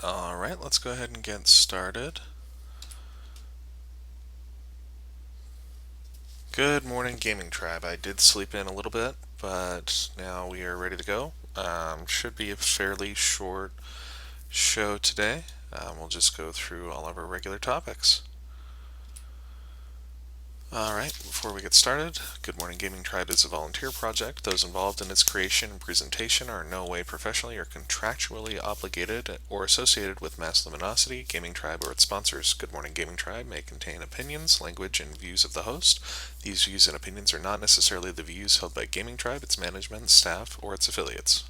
Alright, let's go ahead and get started. Good morning, Gaming Tribe. I did sleep in a little bit, but now we are ready to go. Should be a fairly short show today. We'll just go through all of our regular topics. Alright, before we get started, Good Morning Gaming Tribe is a volunteer project. Those involved in its creation and presentation are in no way professionally or contractually obligated or associated with Mass Luminosity, Gaming Tribe, or its sponsors. Good Morning Gaming Tribe may contain opinions, language, and views of the host. These views and opinions are not necessarily the views held by Gaming Tribe, its management, staff, or its affiliates.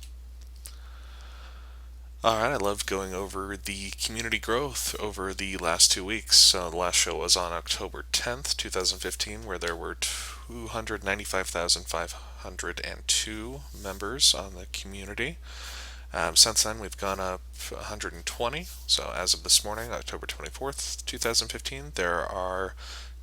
Alright, I loved going over the community growth over the last 2 weeks. So the last show was on October 10th, 2015, where there were 295,502 members on the community. Since then, we've gone up 120. So as of this morning, October 24th, 2015, there are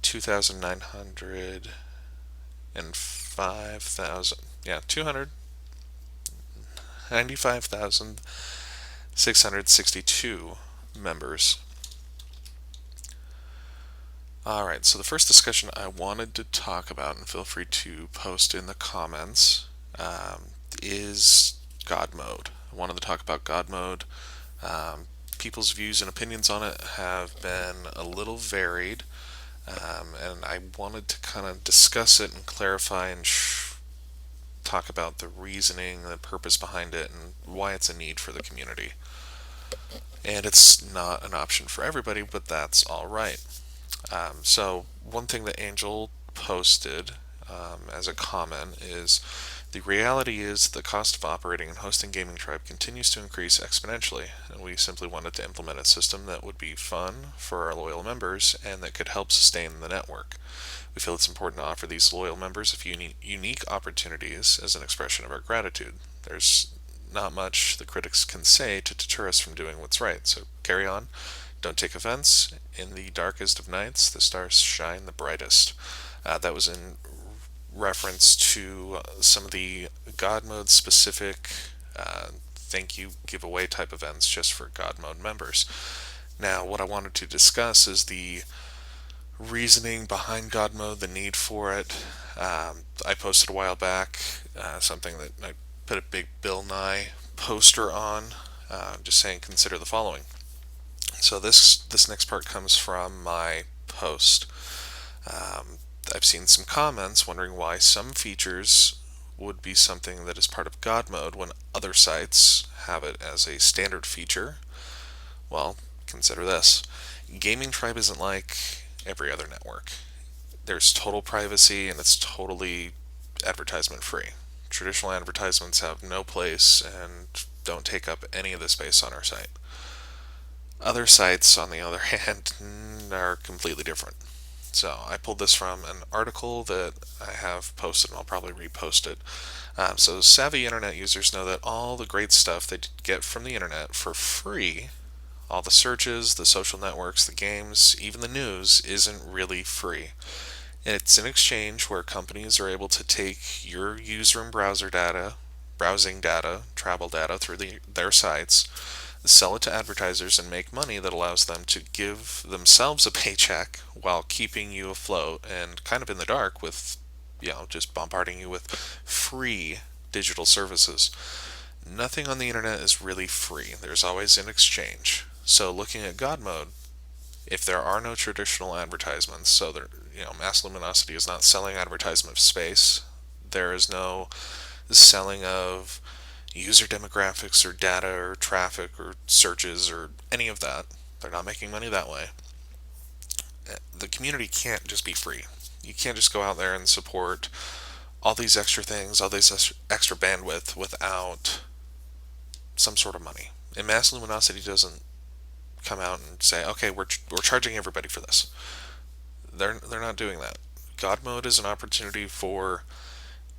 2,905,000. Yeah, 295,662 members. Alright, so the first discussion I wanted to talk about, and feel free to post in the comments, is God mode. I wanted to talk about God mode. People's views and opinions on it have been a little varied, and I wanted to kind of discuss it and clarify and talk about the reasoning, the purpose behind it, and why it's a need for the community. And it's not an option for everybody, but that's alright. So one thing that Angel posted as a comment is the reality is the cost of operating and hosting Gaming Tribe continues to increase exponentially, and we simply wanted to implement a system that would be fun for our loyal members and that could help sustain the network. We feel it's important to offer these loyal members a few unique opportunities as an expression of our gratitude. There's not much the critics can say to deter us from doing what's right, so carry on. Don't take offense. In the darkest of nights, the stars shine the brightest. That was in reference to some of the God Mode specific thank you giveaway type events just for God Mode members. Now, what I wanted to discuss is the reasoning behind God Mode, the need for it. I posted a while back something that I put a big Bill Nye poster on, just saying consider the following. So this next part comes from my post. I've seen some comments wondering why some features would be something that is part of God mode when other sites have it as a standard feature. Well, consider this. Gaming Tribe isn't like every other network. There's total privacy and it's totally advertisement free. Traditional advertisements have no place and don't take up any of the space on our site. Other sites, on the other hand, are completely different. So I pulled this from an article that I have posted, and I'll probably repost it. So savvy internet users know that all the great stuff they get from the internet for free, all the searches, the social networks, the games, even the news, isn't really free. It's an exchange where companies are able to take your user and browser data, browsing data, travel data through their sites, sell it to advertisers, and make money that allows them to give themselves a paycheck while keeping you afloat and kind of in the dark with, just bombarding you with free digital services. Nothing on the internet is really free. There's always an exchange. So looking at God mode, if there are no traditional advertisements, so there, Mass Luminosity is not selling advertisement space. There is no selling of user demographics or data or traffic or searches or any of that. They're not making money that way. The community can't just be free. You can't just go out there and support all these extra things, all this extra bandwidth without some sort of money. And Mass Luminosity doesn't come out and say, okay, we're charging everybody for this. They're not doing that. God mode is an opportunity for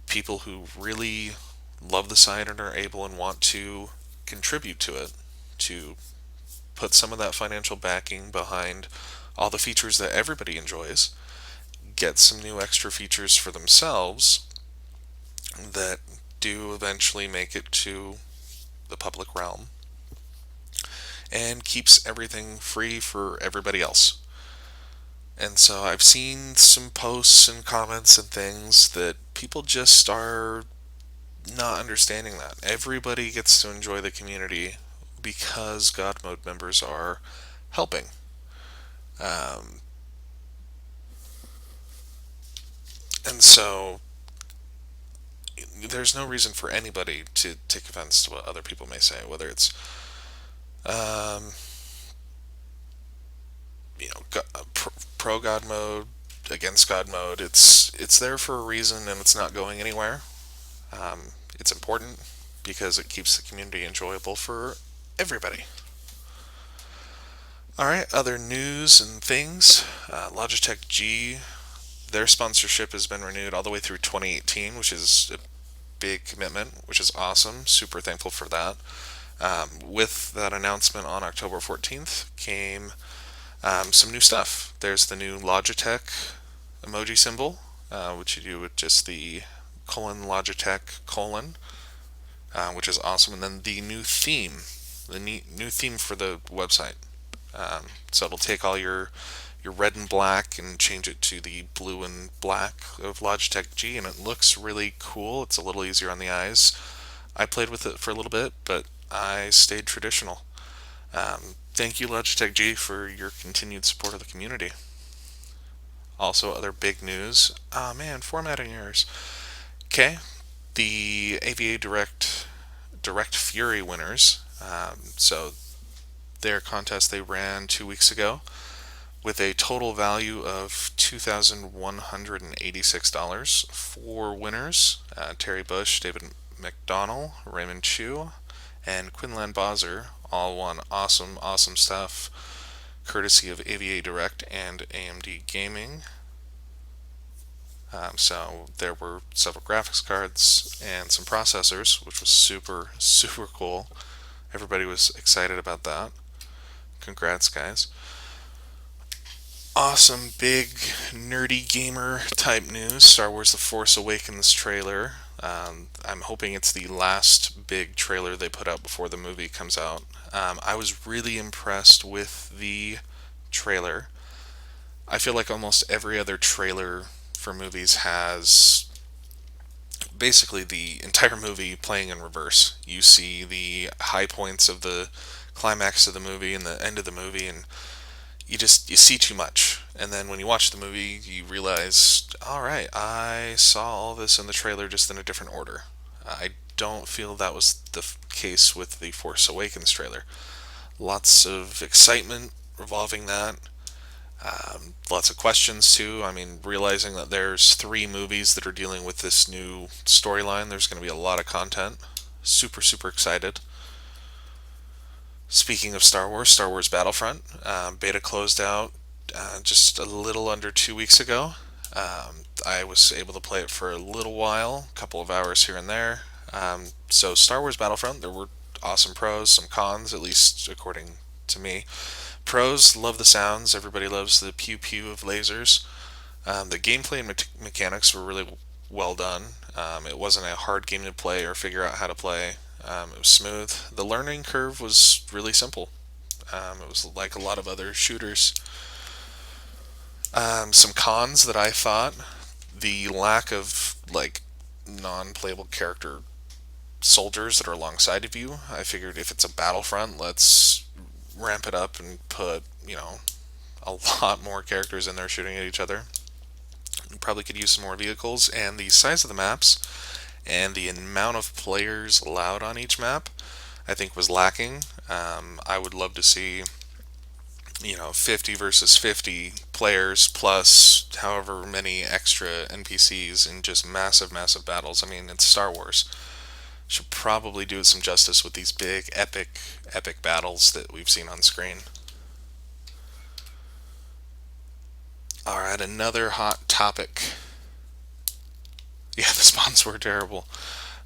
people who really love the site and are able and want to contribute to it, to put some of that financial backing behind all the features that everybody enjoys, get some new extra features for themselves that do eventually make it to the public realm, and keeps everything free for everybody else. And so I've seen some posts and comments and things that people just are not understanding that. Everybody gets to enjoy the community because God Mode members are helping. Um, and so there's no reason for anybody to take offense to what other people may say, whether it's um, pro God mode, against God mode. It's there for a reason, and it's not going anywhere. It's important because it keeps the community enjoyable for everybody. All right, other news and things. Logitech G, their sponsorship has been renewed all the way through 2018, which is a big commitment, which is awesome. Super thankful for that. With that announcement on October 14th came some new stuff. There's the new Logitech emoji symbol, which you do with just the colon Logitech colon, which is awesome. And then the new theme, the new theme for the website. So it'll take all your red and black and change it to the blue and black of Logitech G, and it looks really cool. It's a little easier on the eyes. I played with it for a little bit, but I stayed traditional. Thank you, Logitech G, for your continued support of the community. Also, other big news. Ah, man, formatting errors. Okay, the AVA Direct Fury winners. So their contest they ran 2 weeks ago with a total value of $2,186. Four winners: Terry Bush, David McDonnell, Raymond Chu, and Quinlan Bowser all won awesome, awesome stuff, courtesy of AVA Direct and AMD Gaming. So there were several graphics cards and some processors, which was super, super cool. Everybody was excited about that. Congrats, guys. Awesome, big, nerdy gamer type news. Star Wars The Force Awakens trailer. I'm hoping it's the last big trailer they put out before the movie comes out. I was really impressed with the trailer. I feel like almost every other trailer for movies has basically the entire movie playing in reverse. You see the high points of the climax of the movie and the end of the movie, and you see too much. And then when you watch the movie, you realize, all right, I saw all this in the trailer just in a different order. I don't feel that was the case with the Force Awakens trailer. Lots of excitement revolving that. Lots of questions too. I mean, realizing that there's 3 movies that are dealing with this new storyline, there's going to be a lot of content. Super, super excited. Speaking of Star Wars Battlefront, beta closed out just a little under 2 weeks ago. I was able to play it for a little while, a couple of hours here and there. So Star Wars Battlefront, there were awesome pros, some cons, at least according to me. Pros, love the sounds. Everybody loves the pew pew of lasers. The gameplay and mechanics were really well done. It wasn't a hard game to play or figure out how to play. It was smooth. The learning curve was really simple. It was like a lot of other shooters. Some cons that I thought: the lack of like non-playable character soldiers that are alongside of you. I figured if it's a Battlefront, let's ramp it up and put a lot more characters in there shooting at each other. You probably could use some more vehicles, and the size of the maps and the amount of players allowed on each map, I think, was lacking. I would love to see 50 versus 50 players plus however many extra NPCs in just massive, massive battles. I mean, it's Star Wars. Should probably do some justice with these big, epic, epic battles that we've seen on screen. Alright, another hot topic. Yeah, the spawns were terrible.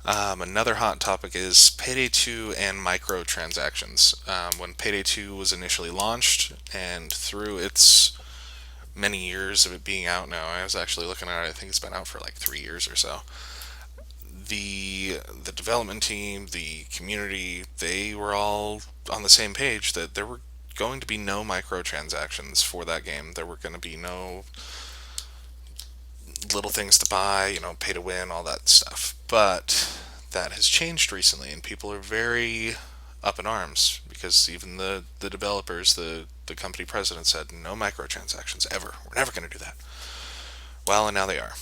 Another hot topic is Payday 2 and microtransactions. When Payday 2 was initially launched, and through its many years of it being out now, I was actually looking at it, I think it's been out for like 3 years or so. the development team, the community, they were all on the same page that there were going to be no microtransactions for that game. There were going to be no little things to buy, pay to win, all that stuff. But that has changed recently, and people are very up in arms because even the developers, the company president said no microtransactions ever. We're never going to do that. Well, and now they are.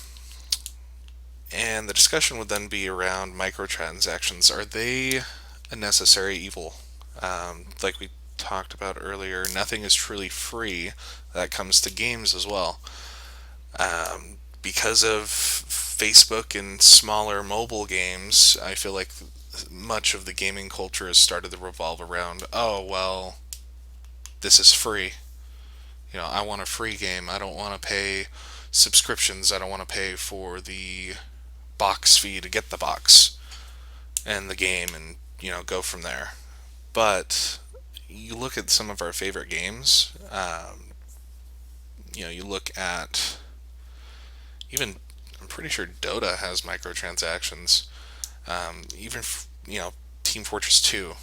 And the discussion would then be around microtransactions. Are they a necessary evil? Like we talked about earlier, nothing is truly free. That comes to games as well. Because of Facebook and smaller mobile games, I feel like much of the gaming culture has started to revolve around, oh, well, this is free. I want a free game. I don't want to pay subscriptions. I don't want to pay for the box fee to get the box and the game and, go from there. But you look at some of our favorite games, you look at even, I'm pretty sure Dota has microtransactions. Even, Team Fortress 2,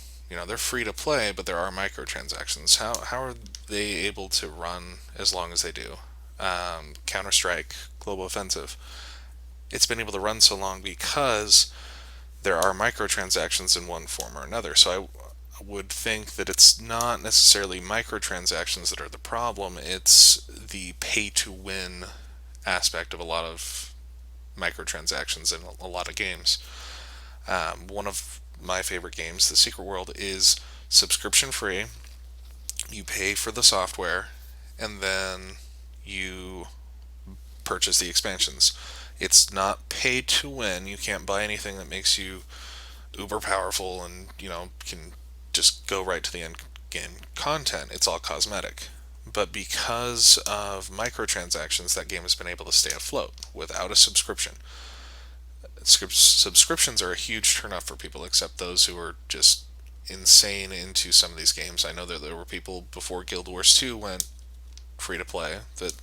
they're free to play, but there are microtransactions. How are they able to run as long as they do? Counter Strike, Global Offensive, it's been able to run so long because there are microtransactions in one form or another. So I would think that it's not necessarily microtransactions that are the problem, it's the pay to win aspect of a lot of microtransactions in a lot of games. One of my favorite games, The Secret World, is subscription free. You pay for the software, and then you purchase the expansions. It's not pay to win. You can't buy anything that makes you uber powerful and, can just go right to the end game content. It's all cosmetic. But because of microtransactions, that game has been able to stay afloat without a subscription. Subscriptions are a huge turnoff for people, except those who are just insane into some of these games. I know that there were people before Guild Wars 2 went free to play that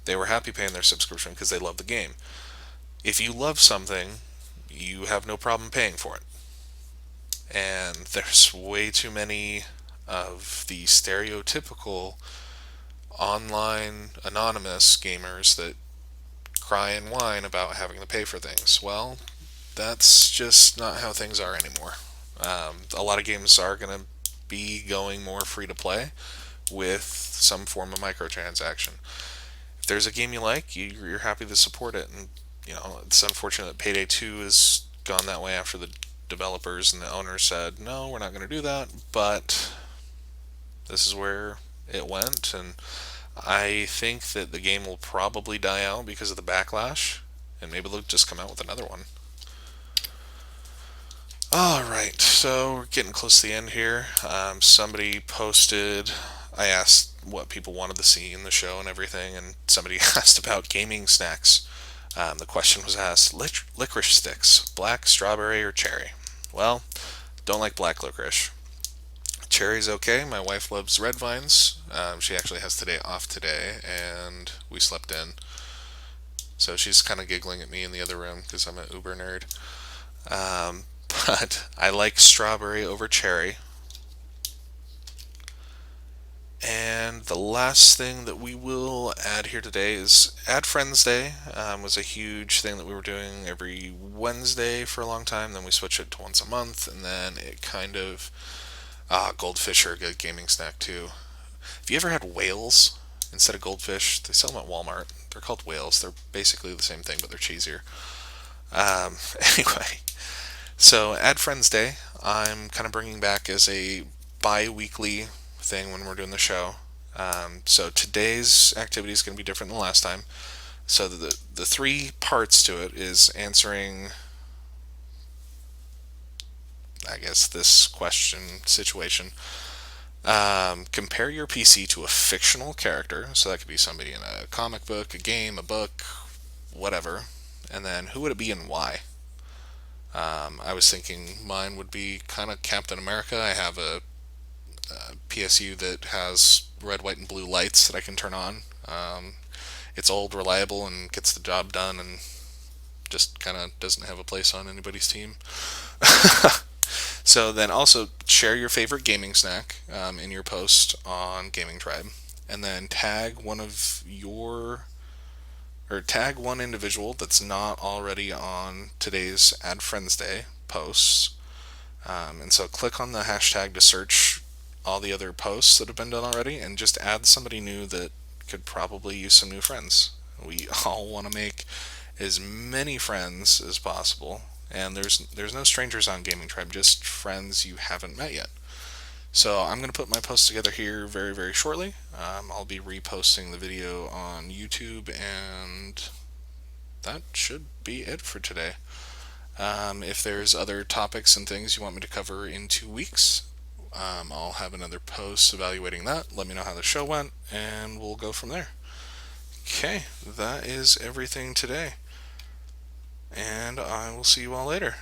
they were happy paying their subscription because they love the game. If you love something, you have no problem paying for it. And there's way too many of the stereotypical online anonymous gamers that cry and whine about having to pay for things. Well, that's just not how things are anymore. A lot of games are going to be going more free to play with some form of microtransaction. If there's a game you like, you're happy to support it. And, it's unfortunate that Payday 2 has gone that way after the developers and the owners said, no, we're not going to do that. But this is where it went. And I think that the game will probably die out because of the backlash. And maybe they'll just come out with another one. Alright, so we're getting close to the end here. Somebody posted, I asked what people wanted to see in the show and everything, and somebody asked about gaming snacks. The question was asked, licorice sticks, black, strawberry, or cherry? Well, don't like black licorice. Cherry's okay. My wife loves red vines. She actually has today off today, and we slept in. So she's kind of giggling at me in the other room because I'm an uber nerd. But I like strawberry over cherry. And the last thing that we will add here today is Add Friends Day. Was a huge thing that we were doing every Wednesday for a long time. Then we switched it to once a month, and then it kind of goldfish are a good gaming snack too. Have you ever had whales instead of goldfish? They sell them at Walmart. They're called whales. They're basically the same thing, but they're cheesier. Anyway, so Add Friends Day, I'm kind of bringing back as a bi-weekly thing when we're doing the show. So today's activity is going to be different than last time. So the three parts to it is answering, I guess, this question situation. Compare your PC to a fictional character. So that could be somebody in a comic book, a game, a book, whatever. And then who would it be and why? I was thinking mine would be kind of Captain America. I have a PSU that has red, white, and blue lights that I can turn on. It's old, reliable, and gets the job done, and just kind of doesn't have a place on anybody's team. So then also share your favorite gaming snack in your post on Gaming Tribe, and then tag one individual that's not already on today's Add Friends Day posts. And so click on the hashtag to search all the other posts that have been done already, and just add somebody new that could probably use some new friends. We all want to make as many friends as possible, and there's no strangers on Gaming Tribe, just friends you haven't met yet. So I'm going to put my post together here very, very shortly. I'll be reposting the video on YouTube, and that should be it for today. If there's other topics and things you want me to cover in 2 weeks, I'll have another post evaluating that. Let me know how the show went, and we'll go from there. Okay, that is everything today, and I will see you all later.